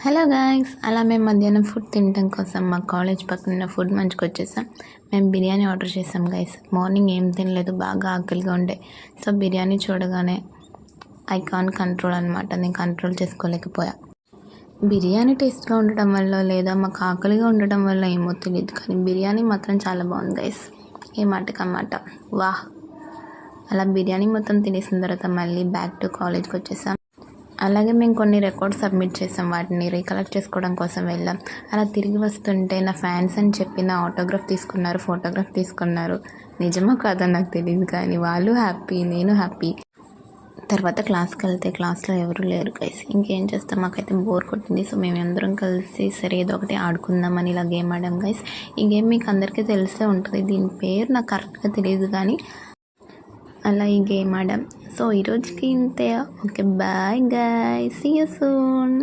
Hello guys, అలా మేము మధ్యాహ్నం ఫుడ్ తినడం కోసం మా కాలేజ్ పక్కన ఫుడ్ మంచికి వచ్చేసాం. మేము బిర్యానీ ఆర్డర్ చేసాం గైస్. మార్నింగ్ ఏం తినలేదు, బాగా ఆకలిగా ఉండే. సో బిర్యానీ చూడగానే ఐ కాన్ కంట్రోల్ అనమాట, నేను కంట్రోల్ చేసుకోలేకపోయా. బిర్యానీ టేస్ట్గా ఉండటం వల్ల లేదా మాకు ఆకలిగా ఉండటం వల్ల ఏమో తెలియదు, కానీ బిర్యానీ మాత్రం చాలా బాగుంది గైస్. ఏ మాటకన్నమాట, వాహ్. అలా బిర్యానీ మొత్తం తినేసిన తర్వాత మళ్ళీ బ్యాక్ టు కాలేజ్కి వచ్చేసాం. అలాగే మేము కొన్ని రికార్డ్స్ సబ్మిట్ చేసాం, వాటిని రీకలెక్ట్ చేసుకోవడం కోసం వెళ్ళాం. అలా తిరిగి వస్తుంటే నా ఫ్యాన్స్ అని చెప్పి నా ఆటోగ్రాఫ్ తీసుకున్నారు, ఫోటోగ్రాఫ్ తీసుకున్నారు. నిజమో కాదో నాకు తెలియదు, కానీ వాళ్ళు హ్యాపీ, నేను హ్యాపీ. తర్వాత క్లాస్కి వెళ్తే క్లాస్లో ఎవరు లేరు గైస్. ఇంకేం చేస్తాం, మాకైతే బోర్ కొట్టింది. సో మేము అందరం కలిసి సరే ఏదో ఒకటి ఆడుకుందామని ఇలా గేమ్ ఆడాం గైస్. ఈ గేమ్ మీకు అందరికీ తెలిసే ఉంటుంది, దీని పేరు నాకు కరెక్ట్గా తెలియదు, కానీ అలా ఈ గేమ్ ఆడాం. సో ఈరోజుకి ఇంతే. Okay, bye guys, see you soon.